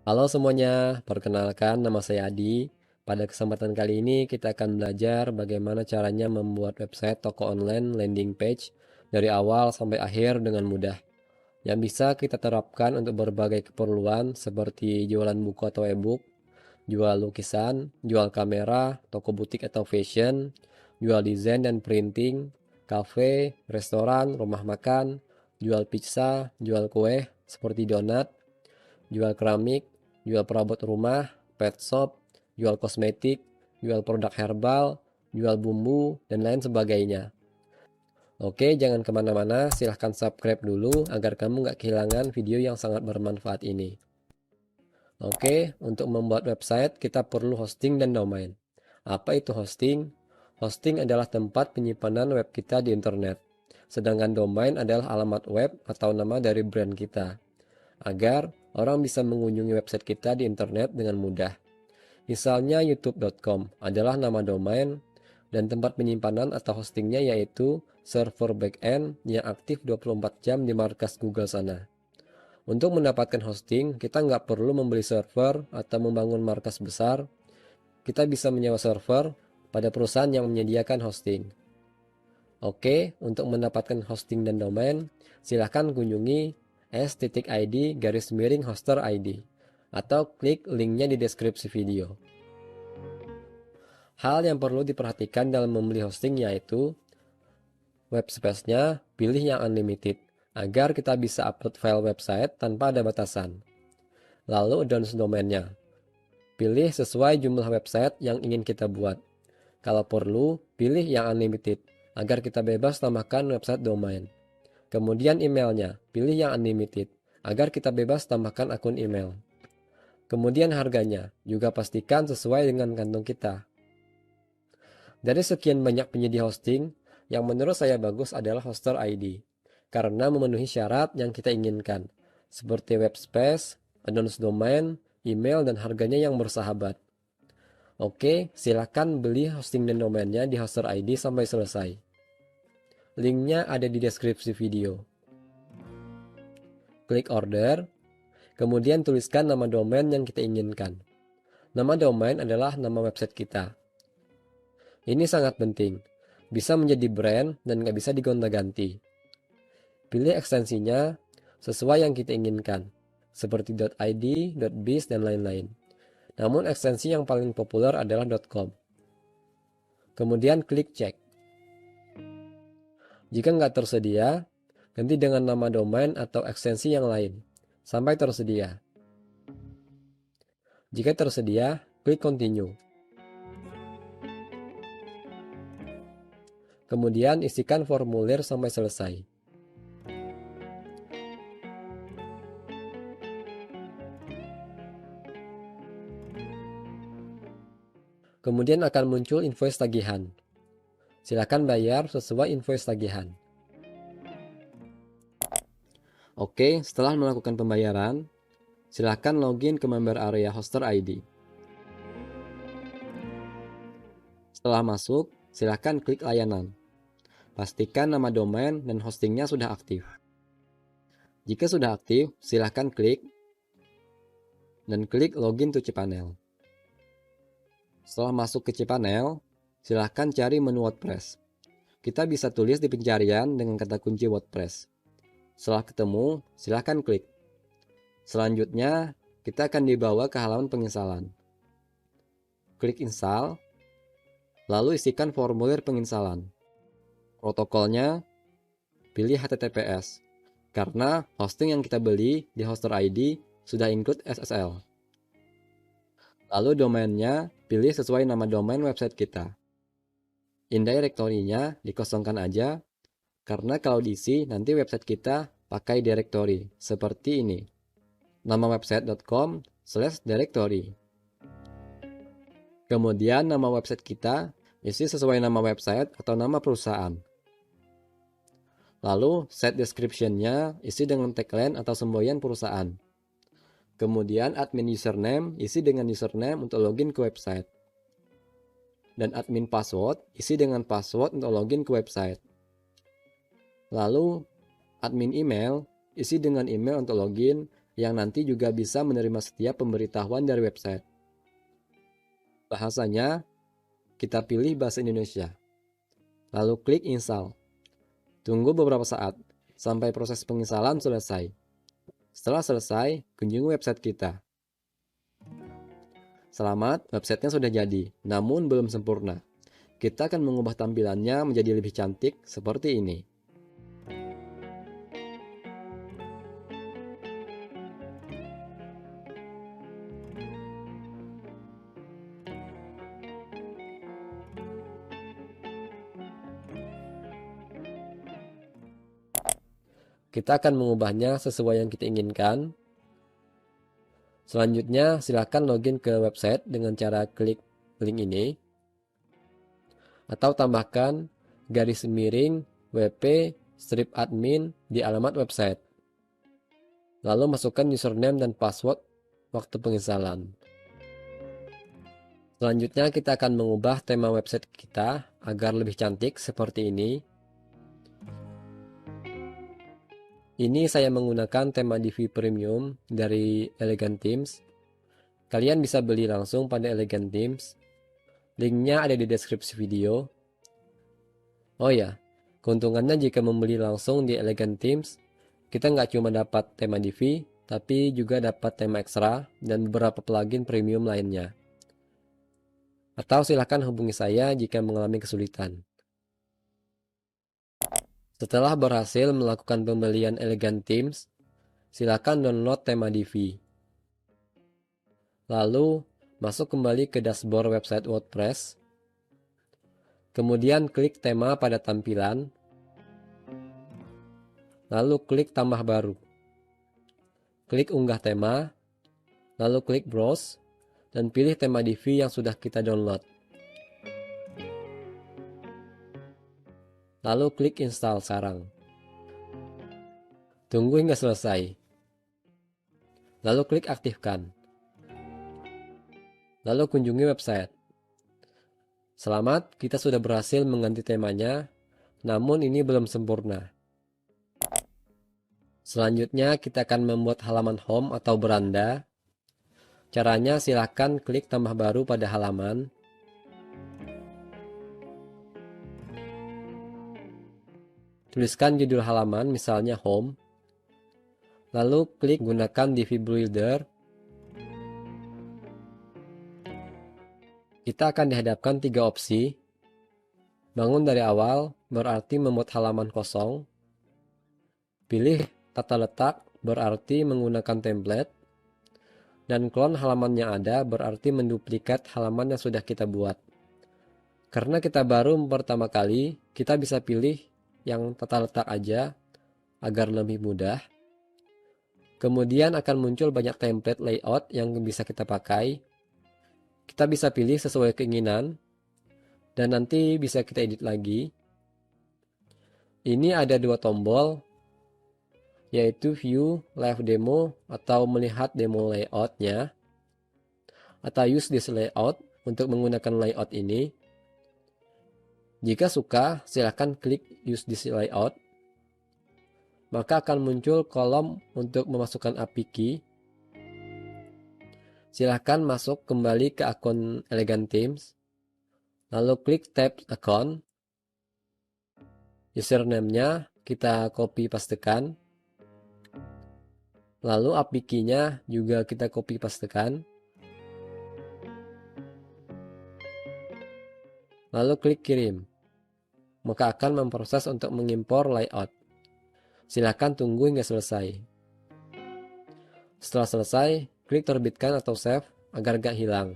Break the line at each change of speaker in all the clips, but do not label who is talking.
Halo semuanya, perkenalkan nama saya Adi. Pada kesempatan kali ini kita akan belajar bagaimana caranya membuat website toko online landing page dari awal sampai akhir dengan mudah. Yang bisa kita terapkan untuk berbagai keperluan seperti jualan buku atau e-book, jual lukisan, jual kamera, toko butik atau fashion, jual desain dan printing, kafe, restoran, rumah makan, jual pizza, jual kue seperti donat, jual keramik, jual perabot rumah, pet shop, jual kosmetik, jual produk herbal, jual bumbu, dan lain sebagainya. Oke, jangan kemana-mana, silahkan subscribe dulu agar kamu nggak kehilangan video yang sangat bermanfaat ini. Oke, untuk membuat website kita perlu hosting dan domain. Apa itu hosting? Hosting adalah tempat penyimpanan web kita di internet. Sedangkan domain adalah alamat web atau nama dari brand kita, agar orang bisa mengunjungi website kita di internet dengan mudah. Misalnya youtube.com adalah nama domain dan tempat penyimpanan atau hostingnya yaitu server backend yang aktif 24 jam di markas Google sana. Untuk mendapatkan hosting, kita nggak perlu membeli server atau membangun markas besar. Kita bisa menyewa server pada perusahaan yang menyediakan hosting. Oke, untuk mendapatkan hosting dan domain, silahkan kunjungi s.id/hoster ID atau klik linknya di deskripsi video. Hal yang perlu diperhatikan dalam membeli hosting yaitu web space-nya pilih yang unlimited agar kita bisa upload file website tanpa ada batasan. Lalu download domainnya. Pilih sesuai jumlah website yang ingin kita buat. Kalau perlu, pilih yang unlimited agar kita bebas tambahkan website domain. Kemudian emailnya, pilih yang unlimited agar kita bebas tambahkan akun email. Kemudian harganya, juga pastikan sesuai dengan kantong kita. Dari sekian banyak penyedia hosting, yang menurut saya bagus adalah Hoster ID, karena memenuhi syarat yang kita inginkan, seperti web space, add-ons domain, email, dan harganya yang bersahabat. Oke, silakan beli hosting dan domainnya di Hoster ID sampai selesai. Linknya ada di deskripsi video. Klik order, kemudian tuliskan nama domain yang kita inginkan. Nama domain adalah nama website kita. Ini sangat penting, bisa menjadi brand dan nggak bisa digonta-ganti. Pilih ekstensinya sesuai yang kita inginkan, seperti .id, .biz, dan lain-lain. Namun ekstensi yang paling populer adalah .com. Kemudian klik cek. Jika nggak tersedia, ganti dengan nama domain atau ekstensi yang lain, sampai tersedia. Jika tersedia, klik continue. Kemudian isikan formulir sampai selesai. Kemudian akan muncul invoice tagihan. Silakan bayar sesuai invoice tagihan. Oke, setelah melakukan pembayaran, silakan login ke member area Hoster ID. Setelah masuk, silakan klik layanan. Pastikan nama domain dan hostingnya sudah aktif. Jika sudah aktif, silakan klik dan klik login to cPanel. Setelah masuk ke cPanel, silahkan cari menu WordPress. Kita bisa tulis di pencarian dengan kata kunci WordPress. Setelah ketemu, silahkan klik. Selanjutnya, kita akan dibawa ke halaman penginstalan. Klik install, lalu isikan formulir penginstalan. Protokolnya, pilih HTTPS, karena hosting yang kita beli di Hoster ID sudah include SSL. Lalu domainnya, pilih sesuai nama domain website kita. Indirectory-nya dikosongkan aja, karena kalau diisi nanti website kita pakai directory, seperti ini. Nama website.com/directory. Kemudian nama website kita isi sesuai nama website atau nama perusahaan. Lalu set description-nya isi dengan tagline atau semboyan perusahaan. Kemudian admin username isi dengan username untuk login ke website. Dan admin password isi dengan password untuk login ke website. Lalu admin email isi dengan email untuk login yang nanti juga bisa menerima setiap pemberitahuan dari website. Bahasanya, kita pilih bahasa Indonesia. Lalu klik install. Tunggu beberapa saat sampai proses penginstalan selesai. Setelah selesai, kunjungi website kita. Selamat, websitenya sudah jadi, namun belum sempurna. Kita akan mengubah tampilannya menjadi lebih cantik seperti ini. Kita akan mengubahnya sesuai yang kita inginkan. Selanjutnya, silakan login ke website dengan cara klik link ini. Atau tambahkan garis miring wp strip admin di alamat website. Lalu masukkan username dan password waktu penginstalan. Selanjutnya kita akan mengubah tema website kita agar lebih cantik seperti ini. Ini saya menggunakan tema Divi Premium dari Elegant Themes. Kalian bisa beli langsung pada Elegant Themes. Linknya ada di deskripsi video. Oh ya, keuntungannya jika membeli langsung di Elegant Themes, kita nggak cuma dapat tema Divi, tapi juga dapat tema ekstra dan beberapa plugin premium lainnya. Atau silahkan hubungi saya jika mengalami kesulitan. Setelah berhasil melakukan pembelian Elegant Themes, silakan download tema Divi. Lalu, masuk kembali ke dashboard website WordPress. Kemudian klik tema pada tampilan. Lalu klik tambah baru. Klik unggah tema. Lalu klik browse. Dan pilih tema Divi yang sudah kita download. Lalu klik install sekarang. Tunggu hingga selesai. Lalu klik aktifkan. Lalu kunjungi website. Selamat, kita sudah berhasil mengganti temanya, namun ini belum sempurna. Selanjutnya kita akan membuat halaman home atau beranda. Caranya silahkan klik tambah baru pada halaman. Tuliskan judul halaman, misalnya home. Lalu klik gunakan Divi Builder. Kita akan dihadapkan 3 opsi. Bangun dari awal, berarti membuat halaman kosong. Pilih tata letak, berarti menggunakan template. Dan clone halaman yang ada, berarti menduplikat halaman yang sudah kita buat. Karena kita baru pertama kali, kita bisa pilih yang tata letak aja, agar lebih mudah. Kemudian akan muncul banyak template layout yang bisa kita pakai. Kita bisa pilih sesuai keinginan, dan nanti bisa kita edit lagi. Ini ada 2 tombol, yaitu View Live Demo atau melihat demo layoutnya, atau Use this layout untuk menggunakan layout ini. Jika suka, silahkan klik Use this layout. Maka akan muncul kolom untuk memasukkan API key. Silahkan masuk kembali ke akun Elegant Themes. Lalu klik tab account. Username-nya kita copy pastekan. Lalu API key-nya juga kita copy pastekan. Lalu klik kirim. Maka akan memproses untuk mengimpor layout. Silakan tunggu hingga selesai. Setelah selesai, klik terbitkan atau save agar gak hilang.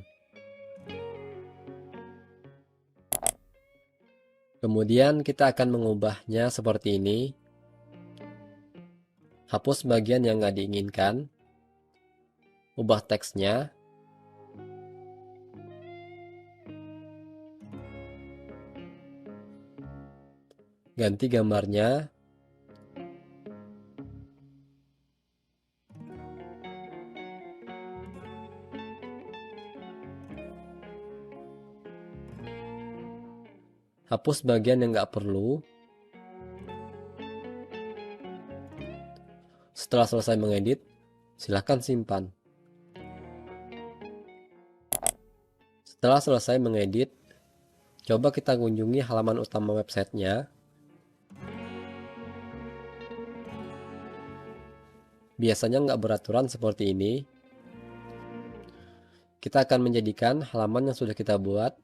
Kemudian kita akan mengubahnya seperti ini. Hapus bagian yang gak diinginkan. Ubah teksnya. Ganti gambarnya. Hapus bagian yang nggak perlu. Setelah selesai mengedit, Silahkan simpan. Setelah selesai mengedit, coba kita kunjungi halaman utama websitenya. Biasanya nggak beraturan seperti ini. Kita akan menjadikan halaman yang sudah kita buat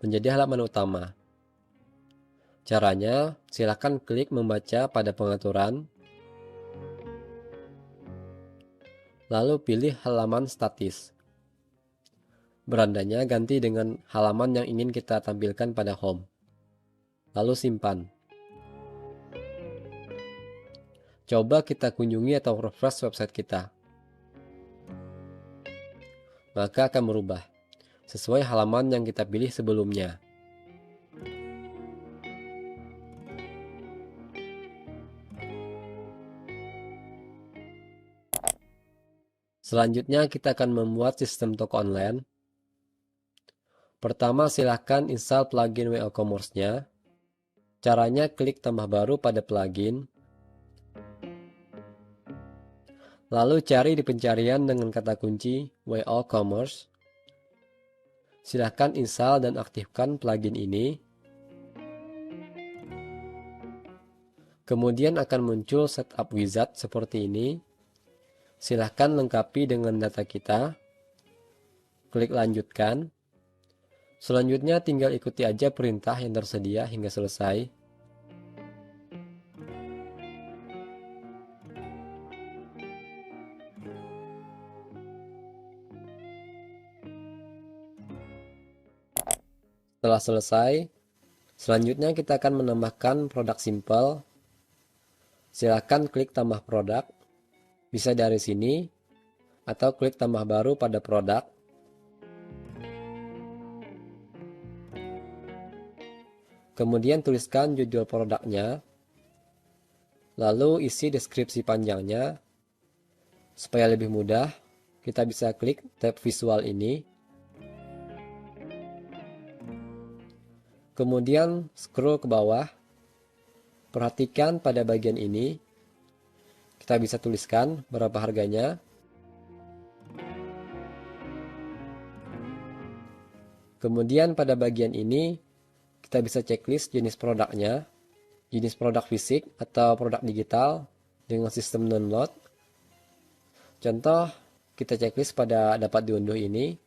menjadi halaman utama. Caranya, silakan klik membaca pada pengaturan, lalu pilih halaman statis. Berandanya ganti dengan halaman yang ingin kita tampilkan pada home. Lalu simpan. Coba kita kunjungi atau refresh website kita. Maka akan berubah sesuai halaman yang kita pilih sebelumnya. Selanjutnya kita akan membuat sistem toko online. Pertama, silahkan install plugin WooCommerce-nya. Caranya klik tambah baru pada plugin. Lalu cari di pencarian dengan kata kunci WooCommerce. Silahkan install dan aktifkan plugin ini. Kemudian akan muncul setup wizard seperti ini. Silahkan lengkapi dengan data kita. Klik lanjutkan. Selanjutnya tinggal ikuti aja perintah yang tersedia hingga selesai. Setelah selesai, selanjutnya kita akan menambahkan produk simple. Silakan klik tambah produk, bisa dari sini, atau klik tambah baru pada produk. Kemudian tuliskan judul produknya, lalu isi deskripsi panjangnya. Supaya lebih mudah, kita bisa klik tab visual ini. Kemudian scroll ke bawah. Perhatikan pada bagian ini. Kita bisa tuliskan berapa harganya. Kemudian pada bagian ini kita bisa checklist jenis produknya, jenis produk fisik atau produk digital dengan sistem download. Contoh, kita checklist pada dapat diunduh ini,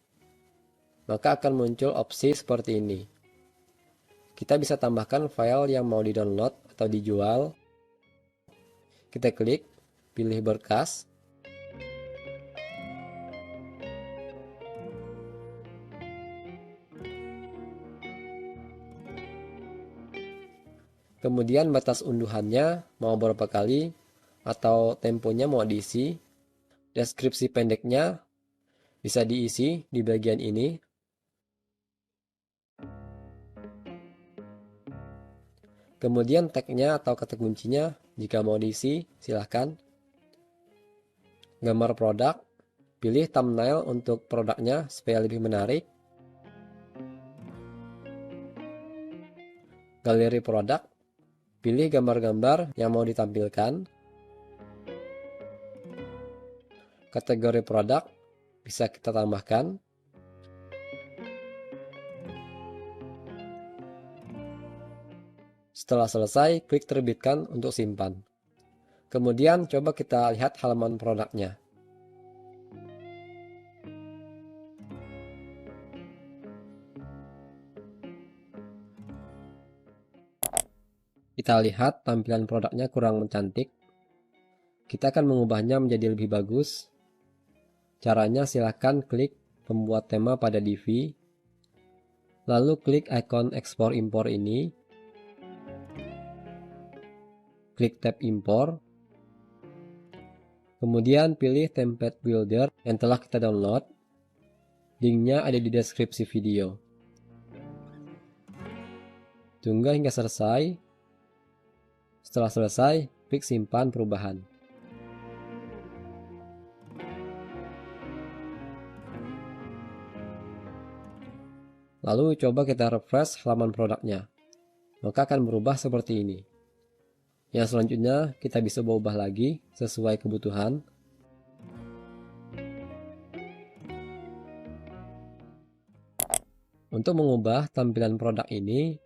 maka akan muncul opsi seperti ini. Kita bisa tambahkan file yang mau di-download atau dijual. Kita klik, pilih berkas. Kemudian batas unduhannya mau berapa kali atau temponya mau diisi. Deskripsi pendeknya bisa diisi di bagian ini. Kemudian tagnya atau kata kuncinya jika mau diisi silahkan. Gambar produk, pilih thumbnail untuk produknya supaya lebih menarik. Galeri produk, pilih gambar-gambar yang mau ditampilkan. Kategori produk bisa kita tambahkan. Setelah selesai, klik terbitkan untuk simpan. Kemudian coba kita lihat halaman produknya. Kita lihat tampilan produknya kurang cantik. Kita akan mengubahnya menjadi lebih bagus. Caranya silahkan klik pembuat tema pada Divi. Lalu klik ikon ekspor impor ini. Klik tab impor. Kemudian pilih template builder yang telah kita download. Linknya ada di deskripsi video. Tunggu hingga selesai. Setelah selesai, klik simpan perubahan. Lalu coba kita refresh halaman produknya. Maka akan berubah seperti ini. Yang selanjutnya kita bisa ubah lagi sesuai kebutuhan. Untuk mengubah tampilan produk ini,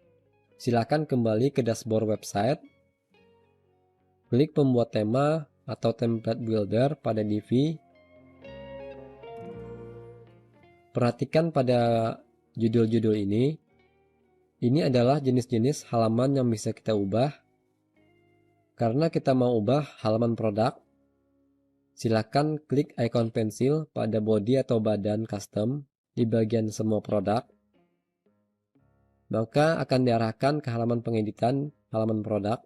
silakan kembali ke dashboard website, klik pembuat tema atau template builder pada div. Perhatikan pada judul-judul ini. Ini adalah jenis-jenis halaman yang bisa kita ubah. Karena kita mau ubah halaman produk, silakan klik ikon pensil pada body atau badan custom di bagian semua produk. Maka akan diarahkan ke halaman pengeditan halaman produk.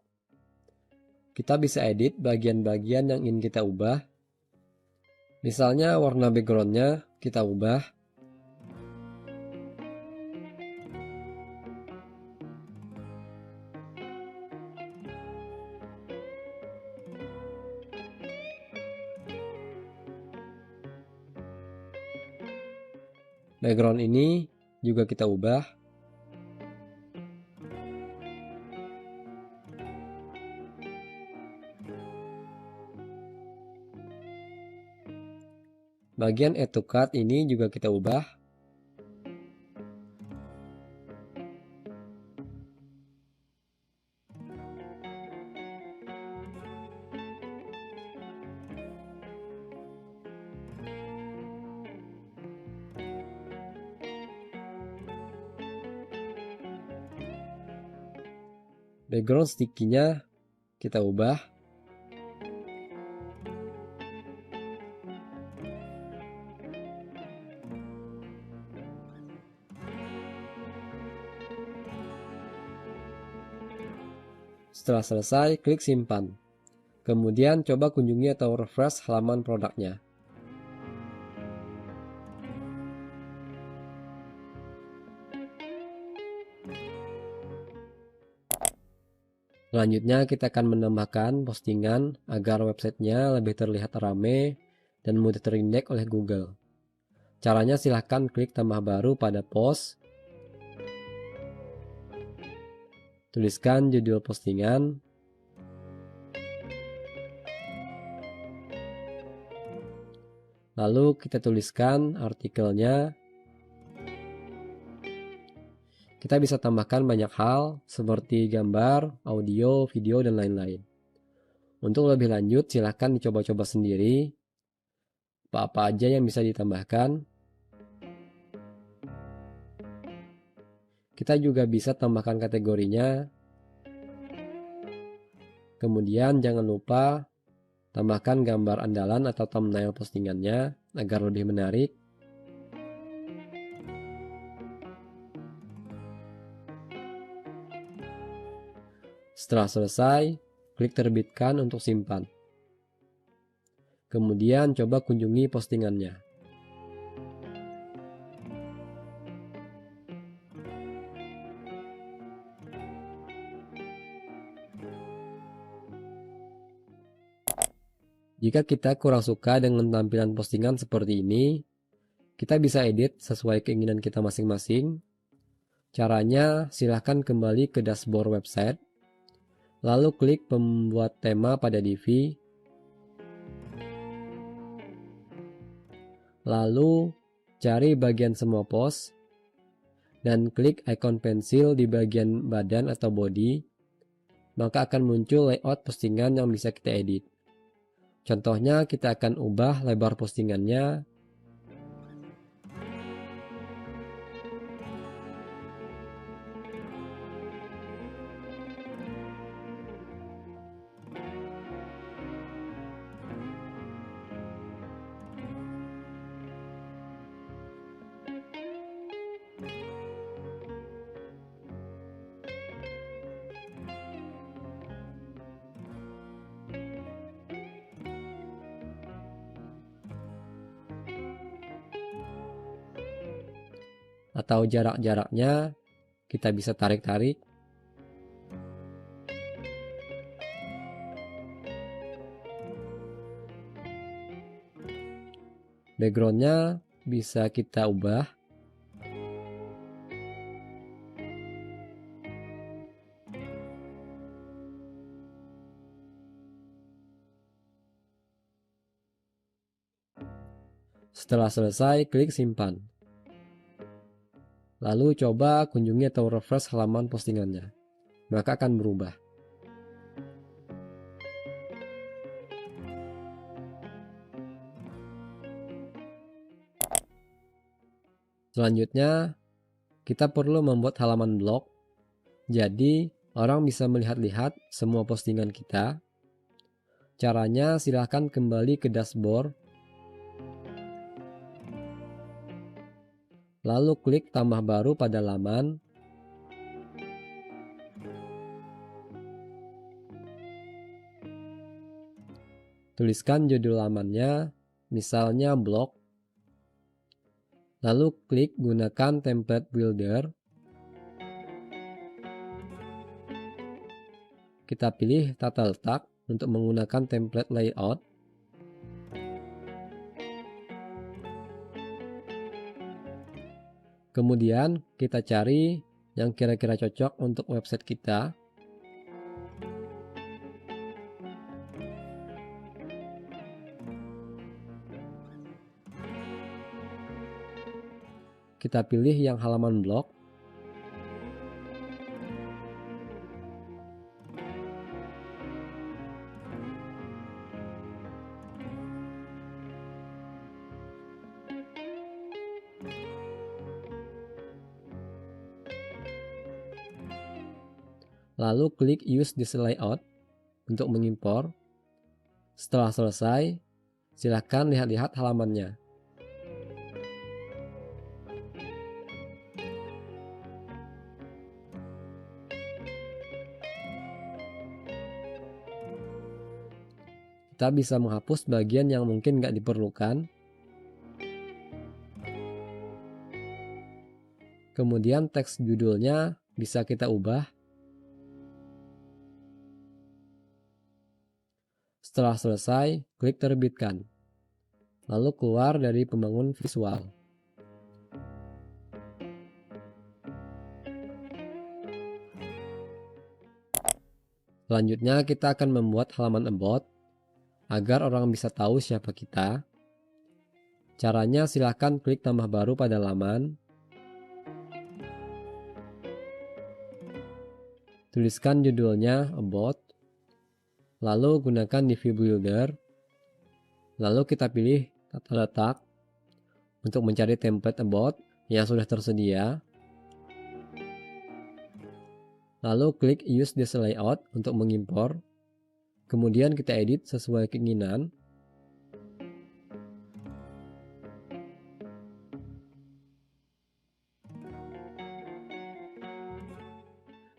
Kita bisa edit bagian-bagian yang ingin kita ubah. Misalnya warna backgroundnya kita ubah. Background ini juga kita ubah. Bagian add to cart ini juga kita ubah. Background sticky-nya kita ubah. Setelah selesai, klik simpan. Kemudian coba kunjungi atau refresh halaman produknya. Selanjutnya kita akan menambahkan postingan agar websitenya lebih terlihat ramai dan mudah terindeks oleh Google. Caranya silahkan klik tambah baru pada post. Tuliskan judul postingan. Lalu kita tuliskan artikelnya. Kita bisa tambahkan banyak hal seperti gambar, audio, video, dan lain-lain. Untuk lebih lanjut silahkan dicoba-coba sendiri. Apa-apa aja yang bisa ditambahkan. Kita juga bisa tambahkan kategorinya. Kemudian jangan lupa tambahkan gambar andalan atau thumbnail postingannya agar lebih menarik. Setelah selesai, klik terbitkan untuk simpan. Kemudian coba kunjungi postingannya. Jika kita kurang suka dengan tampilan postingan seperti ini, kita bisa edit sesuai keinginan kita masing-masing. Caranya, silahkan kembali ke dashboard website, lalu klik pembuat tema pada div, lalu cari bagian semua post, dan klik ikon pensil di bagian badan atau body, maka akan muncul layout postingan yang bisa kita edit. Contohnya, kita akan ubah lebar postingannya. Atau jarak-jaraknya kita bisa tarik-tarik. Backgroundnya bisa kita ubah. Setelah selesai, klik simpan. Lalu coba kunjungi atau refresh halaman postingannya, maka akan berubah. Selanjutnya, kita perlu membuat halaman blog. Jadi, orang bisa melihat-lihat semua postingan kita. Caranya silahkan kembali ke dashboard, lalu klik tambah baru pada laman. Tuliskan judul lamannya, misalnya blog. Lalu klik gunakan template builder. Kita pilih tata letak untuk menggunakan template layout. Kemudian kita cari yang kira-kira cocok untuk website kita. Kita pilih yang halaman blog. Lalu klik use this layout untuk mengimpor. Setelah selesai, silakan lihat-lihat halamannya. Kita bisa menghapus bagian yang mungkin nggak diperlukan. Kemudian teks judulnya bisa kita ubah. Setelah selesai, klik terbitkan. Lalu keluar dari pembangun visual. Selanjutnya kita akan membuat halaman about agar orang bisa tahu siapa kita. Caranya silahkan klik tambah baru pada laman. Tuliskan judulnya about. Lalu gunakan div builder. Lalu kita pilih tata letak untuk mencari template about yang sudah tersedia. Lalu klik use this layout untuk mengimpor. Kemudian kita edit sesuai keinginan.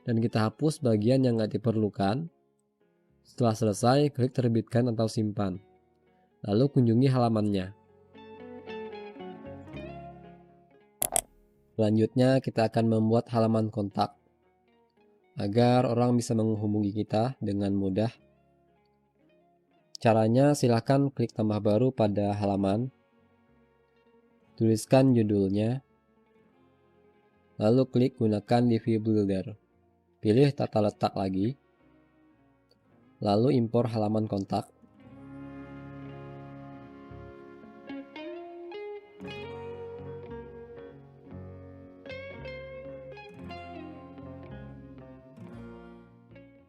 Dan kita hapus bagian yang nggak diperlukan. Setelah selesai, klik terbitkan atau simpan. Lalu kunjungi halamannya. Selanjutnya kita akan membuat halaman kontak agar orang bisa menghubungi kita dengan mudah. Caranya silahkan klik tambah baru pada halaman. Tuliskan judulnya. Lalu klik gunakan div builder. Pilih tata letak lagi. Lalu impor halaman kontak.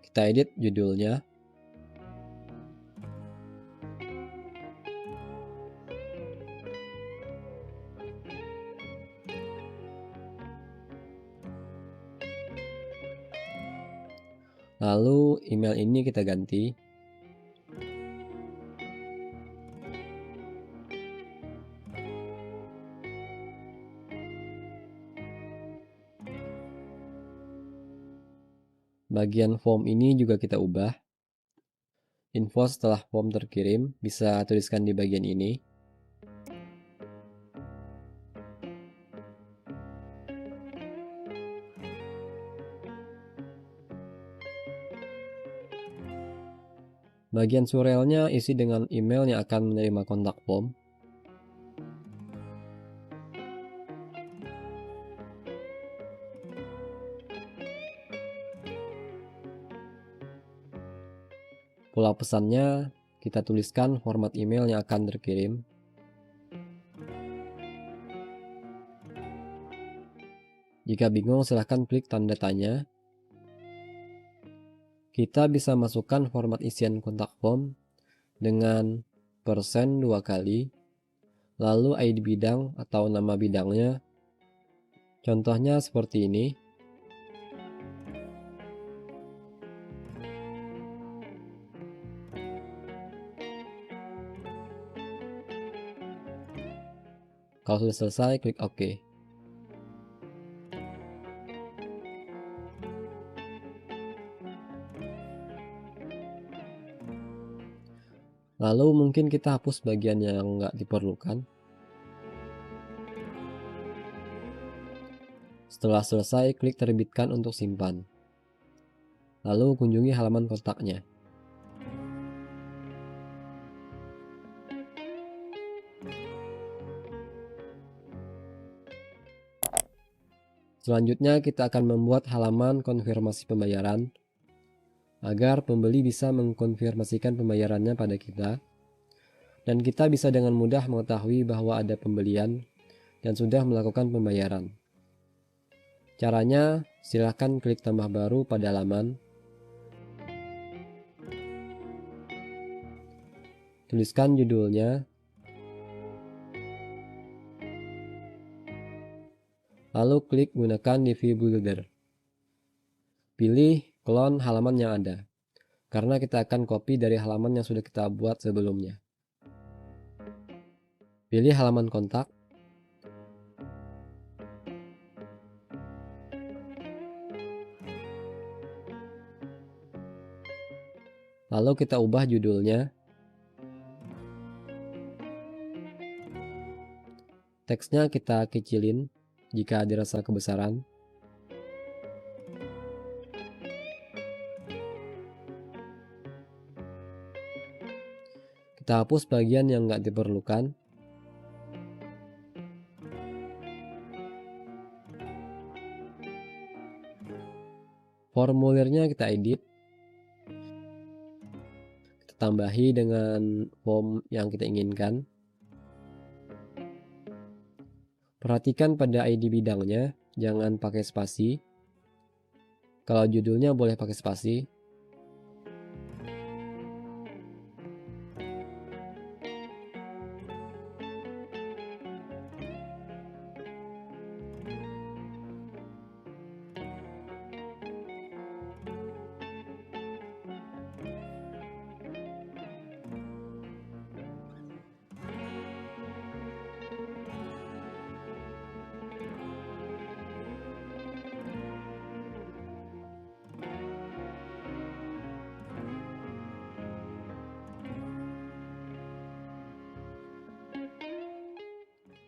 Kita edit judulnya. Lalu email ini kita ganti. Bagian form ini juga kita ubah. Info setelah form terkirim bisa tuliskan di bagian ini. Bagian surelnya isi dengan email yang akan menerima kontak form. Pola pesannya kita tuliskan format email yang akan terkirim. Jika bingung, silahkan klik tanda tanya. Kita bisa masukkan format isian kontak form dengan persen 2 kali, lalu ID bidang atau nama bidangnya. Contohnya seperti ini. Kalau sudah selesai, klik OK. Lalu mungkin kita hapus bagian yang nggak diperlukan. Setelah selesai, klik terbitkan untuk simpan. Lalu kunjungi halaman kontaknya. Selanjutnya kita akan membuat halaman konfirmasi pembayaran agar pembeli bisa mengkonfirmasikan pembayarannya pada kita, dan kita bisa dengan mudah mengetahui bahwa ada pembelian dan sudah melakukan pembayaran. Caranya, silakan klik tambah baru pada halaman. Tuliskan judulnya. Lalu klik gunakan DV Builder. Pilih clone halaman yang ada, karena kita akan copy dari halaman yang sudah kita buat sebelumnya. Pilih halaman kontak. Lalu kita ubah judulnya. Teksnya kita kecilin jika dirasa kebesaran. Kita hapus bagian yang nggak diperlukan. Formulirnya kita edit. Kita tambahi dengan form yang kita inginkan. Perhatikan pada ID bidangnya, jangan pakai spasi. Kalau judulnya boleh pakai spasi.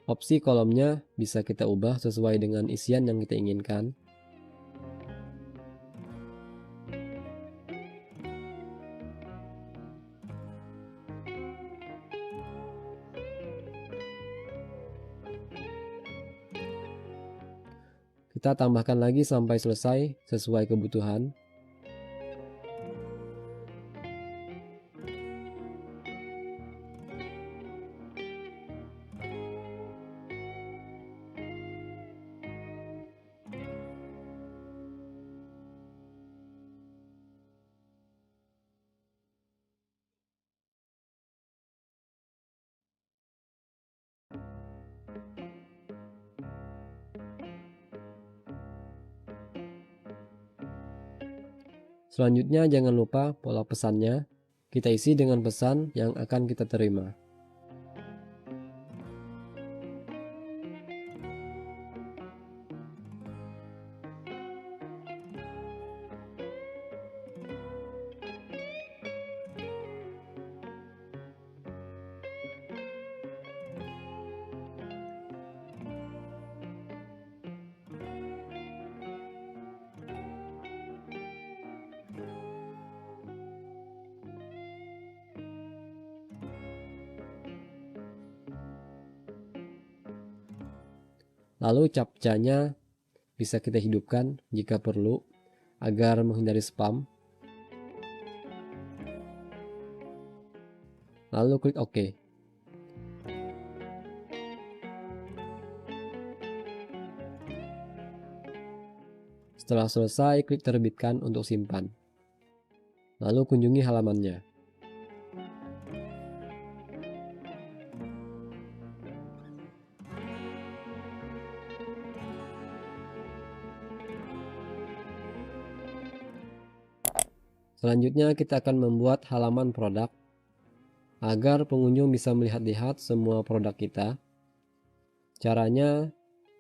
Opsi kolomnya bisa kita ubah sesuai dengan isian yang kita inginkan. Kita tambahkan lagi sampai selesai sesuai kebutuhan. Selanjutnya jangan lupa pola pesannya. Kita isi dengan pesan yang akan kita terima. Lalu captcha-nya bisa kita hidupkan jika perlu agar menghindari spam. Lalu klik OK. Setelah selesai, klik terbitkan untuk simpan. Lalu kunjungi halamannya. Selanjutnya kita akan membuat halaman produk agar pengunjung bisa melihat-lihat semua produk kita. Caranya,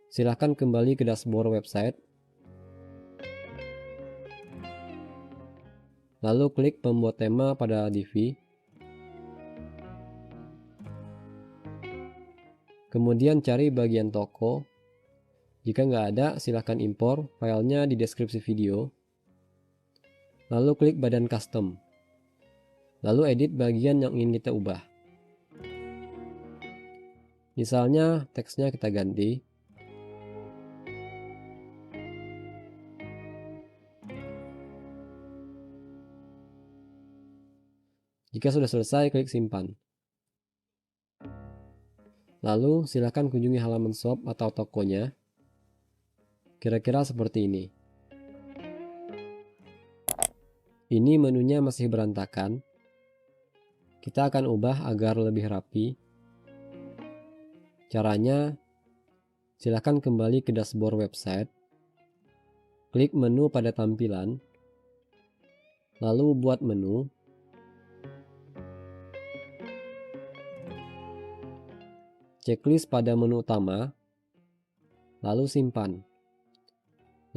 silahkan kembali ke dashboard website, lalu klik pembuat tema pada div, kemudian cari bagian toko. Jika nggak ada, silahkan impor filenya di deskripsi video, lalu klik badan custom, lalu edit bagian yang ingin kita ubah. Misalnya teksnya kita ganti. Jika sudah selesai, klik simpan. Lalu silakan kunjungi halaman shop atau tokonya. Kira-kira seperti ini. Ini menunya masih berantakan. Kita akan ubah agar lebih rapi. Caranya, silakan kembali ke dashboard website. Klik menu pada tampilan. Lalu buat menu. Checklist pada menu utama. Lalu simpan.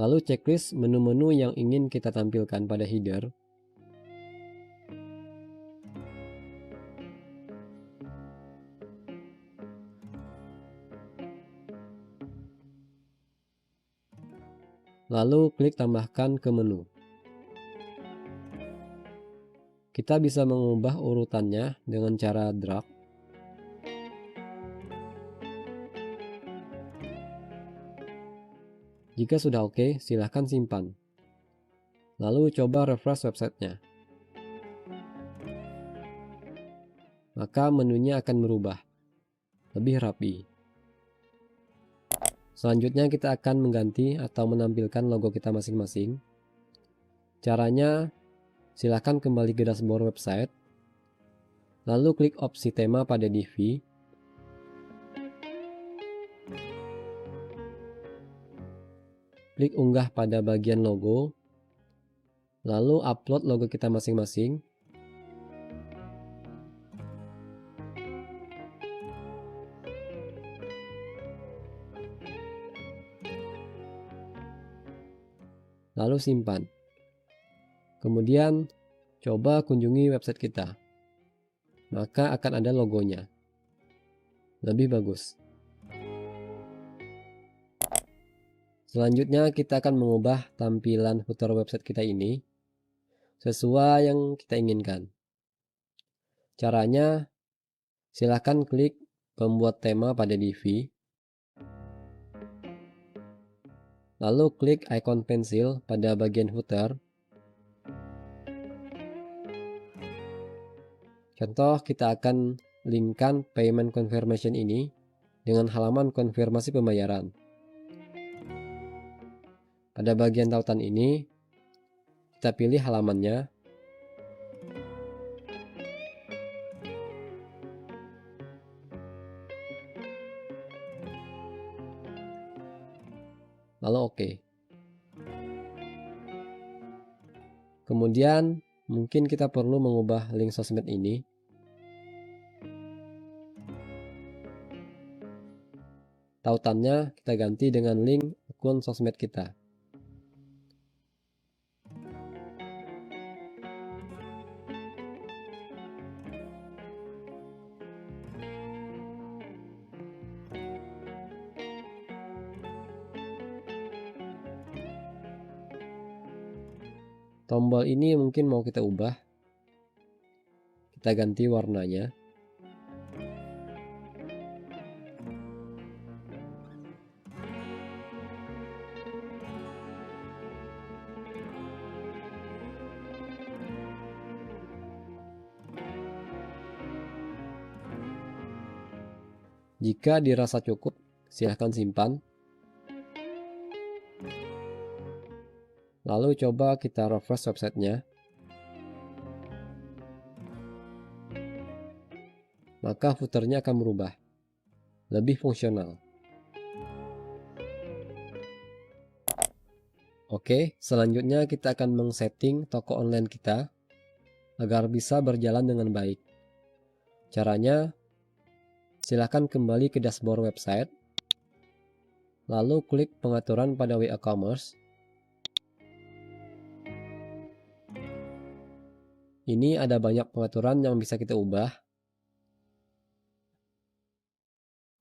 Lalu checklist menu-menu yang ingin kita tampilkan pada header. Lalu klik tambahkan ke menu. Kita bisa mengubah urutannya dengan cara drag. Jika sudah oke, silahkan simpan. Lalu coba refresh websitenya. Maka menunya akan berubah, lebih rapi. Selanjutnya kita akan mengganti atau menampilkan logo kita masing-masing. Caranya, silahkan kembali ke dashboard website. Lalu klik opsi tema pada div. Klik unggah pada bagian logo, lalu upload logo kita masing-masing. Lalu simpan. Kemudian, coba kunjungi website kita. Maka akan ada logonya. Lebih bagus. Selanjutnya kita akan mengubah tampilan footer website kita ini sesuai yang kita inginkan. Caranya, silakan klik pembuat tema pada div. Lalu klik icon pensil pada bagian footer. Contoh, kita akan linkkan payment confirmation ini dengan halaman konfirmasi pembayaran. Pada bagian tautan ini, kita pilih halamannya. Lalu oke. Kemudian, mungkin kita perlu mengubah link sosmed ini. Tautannya kita ganti dengan link akun sosmed kita. Tombol ini mungkin mau kita ubah. Kita ganti warnanya. Jika dirasa cukup, silahkan simpan. Lalu coba kita refresh websitenya. Maka footernya akan berubah, lebih fungsional. Oke, selanjutnya kita akan mengsetting toko online kita agar bisa berjalan dengan baik. Caranya, silakan kembali ke dashboard website, lalu klik pengaturan pada WA-commerce. Ini ada banyak pengaturan yang bisa kita ubah.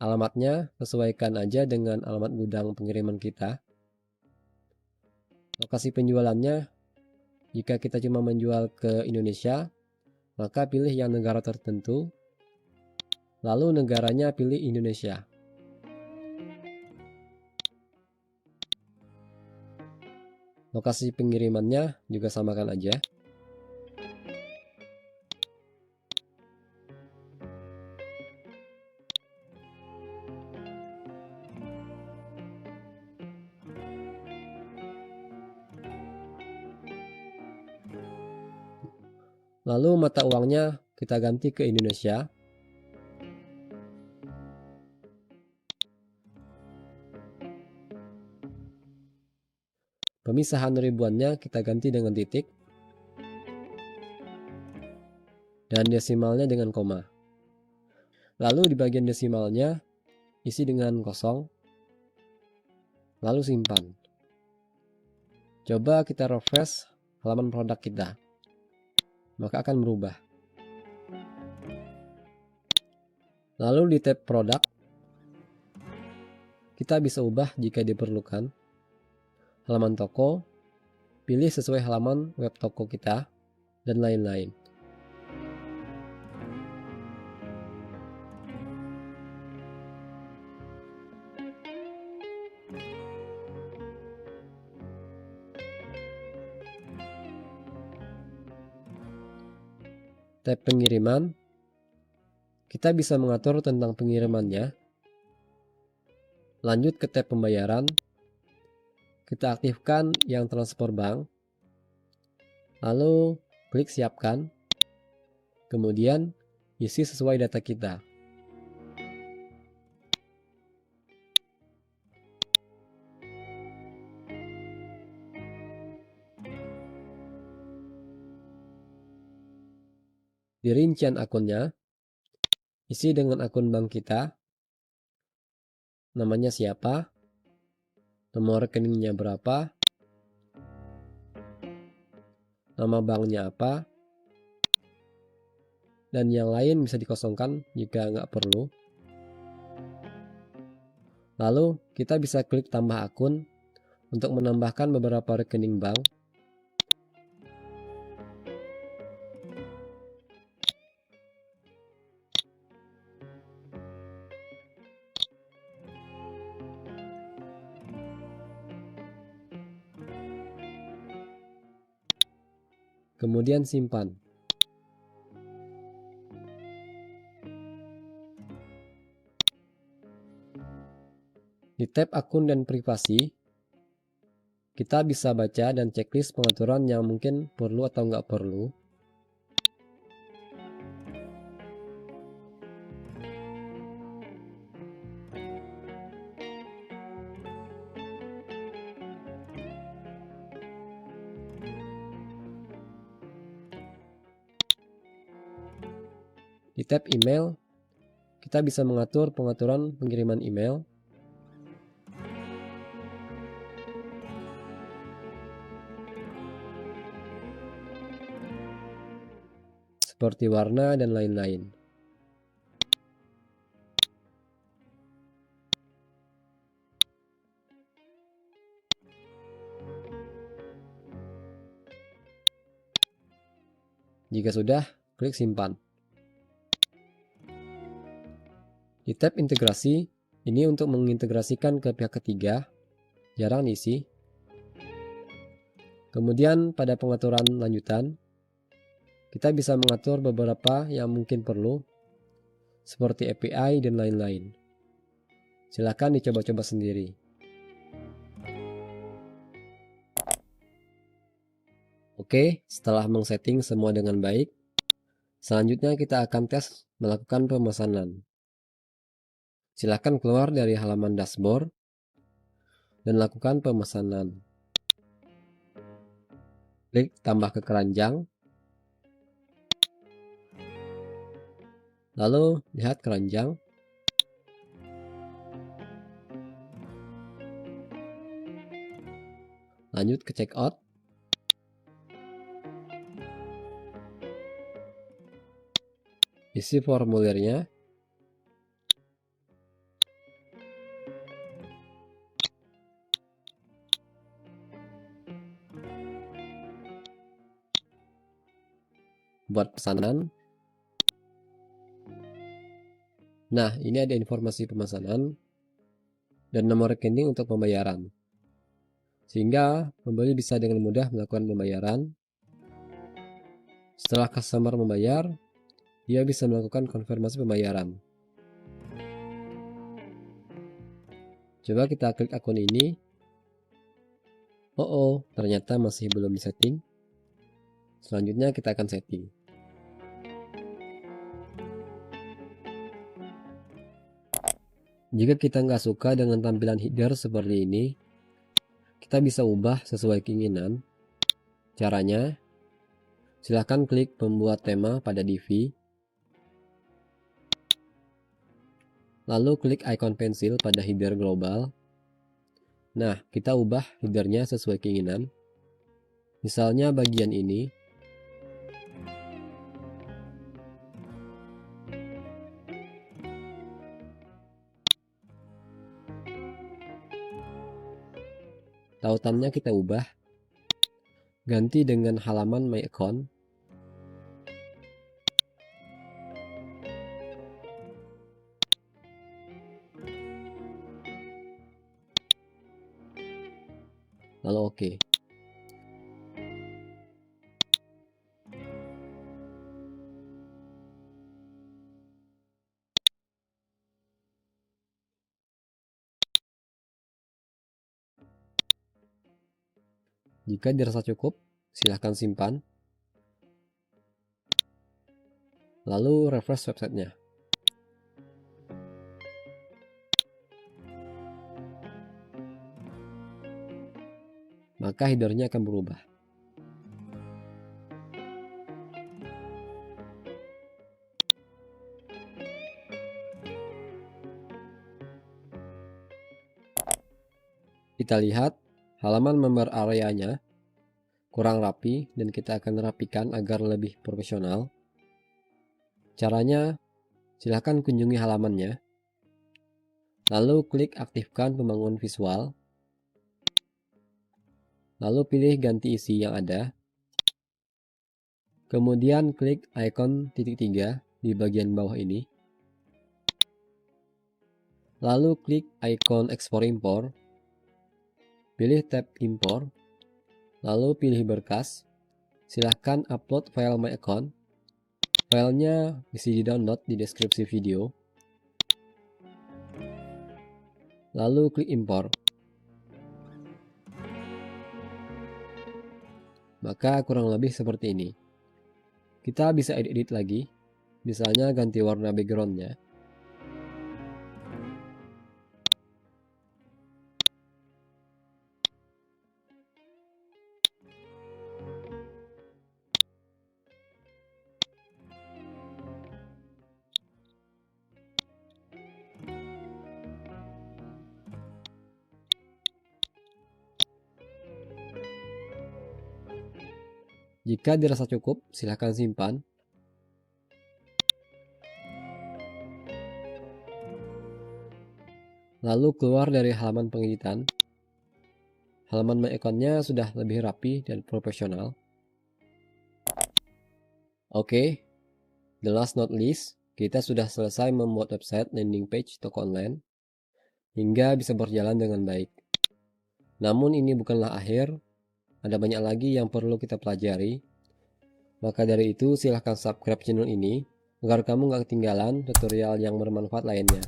Alamatnya sesuaikan aja dengan alamat gudang pengiriman kita. Lokasi penjualannya, jika kita cuma menjual ke Indonesia, maka pilih yang negara tertentu, lalu negaranya pilih Indonesia. Lokasi pengirimannya juga samakan aja. Lalu mata uangnya kita ganti ke Indonesia. Pemisahan ribuannya kita ganti dengan titik. Dan desimalnya dengan koma. Lalu di bagian desimalnya isi dengan kosong. Lalu simpan. Coba kita refresh halaman produk kita. Maka akan berubah. Lalu di tab produk, kita bisa ubah jika diperlukan. Halaman toko, pilih sesuai halaman web toko kita, dan lain-lain. Tab pengiriman, kita bisa mengatur tentang pengirimannya. Lanjut ke tab pembayaran, kita aktifkan yang transfer bank, lalu klik siapkan, kemudian isi sesuai data kita. Di rincian akunnya, isi dengan akun bank kita, namanya siapa, nomor rekeningnya berapa, nama banknya apa, dan yang lain bisa dikosongkan jika nggak perlu. Lalu kita bisa klik tambah akun untuk menambahkan beberapa rekening bank. Kemudian simpan. Di tab akun dan privasi, kita bisa baca dan checklist pengaturan yang mungkin perlu atau nggak perlu. Di tab email, kita bisa mengatur pengaturan pengiriman email. Seperti warna dan lain-lain. Jika sudah, klik simpan. Di tab integrasi, ini untuk mengintegrasikan ke pihak ketiga, jarang diisi. Kemudian pada pengaturan lanjutan, kita bisa mengatur beberapa yang mungkin perlu, seperti API dan lain-lain. Silakan dicoba-coba sendiri. Oke, setelah mengsetting semua dengan baik, selanjutnya kita akan tes melakukan pemesanan. Silakan keluar dari halaman dashboard dan lakukan pemesanan. Klik tambah ke keranjang, lalu lihat keranjang. Lanjut ke checkout. Isi formulirnya. Buat pesanan. Nah, ini ada informasi pemesanan dan nomor rekening untuk pembayaran. Sehingga pembeli bisa dengan mudah melakukan pembayaran. Setelah customer membayar, dia bisa melakukan konfirmasi pembayaran. Coba kita klik akun ini. Oh, ternyata masih belum disetting. Selanjutnya kita akan setting. Jika kita nggak suka dengan tampilan header seperti ini, kita bisa ubah sesuai keinginan. Caranya, silahkan klik pembuat tema pada Divi. Lalu klik icon pensil pada header global. Nah, kita ubah headernya sesuai keinginan. Misalnya bagian ini. Tautannya kita ubah. Ganti dengan halaman My Account. Lalu oke. Jika dirasa cukup, silahkan simpan. Lalu refresh websitenya. Maka headernya akan berubah. Kita lihat halaman member areanya kurang rapi dan kita akan rapikan agar lebih profesional. Caranya, silahkan kunjungi halamannya. Lalu klik aktifkan pembangun visual. Lalu pilih ganti isi yang ada. Kemudian klik icon titik 3 di bagian bawah ini. Lalu klik icon ekspor impor. Pilih tab impor. Lalu pilih berkas. Silahkan upload file My Account. Filenya bisa di-download di deskripsi video. Lalu klik impor. Maka kurang lebih seperti ini. Kita bisa edit lagi. Misalnya ganti warna backgroundnya. Jika dirasa cukup, silahkan simpan. Lalu keluar dari halaman pengeditan. Halaman My Account-nya sudah lebih rapi dan profesional. Oke, the last not least, kita sudah selesai membuat website landing page toko online hingga bisa berjalan dengan baik. Namun ini bukanlah akhir. Ada banyak lagi yang perlu kita pelajari. Maka dari itu silahkan subscribe channel ini agar kamu gak ketinggalan tutorial yang bermanfaat lainnya.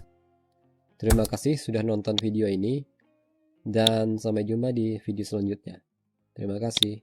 Terima kasih sudah nonton video ini dan sampai jumpa di video selanjutnya. Terima kasih.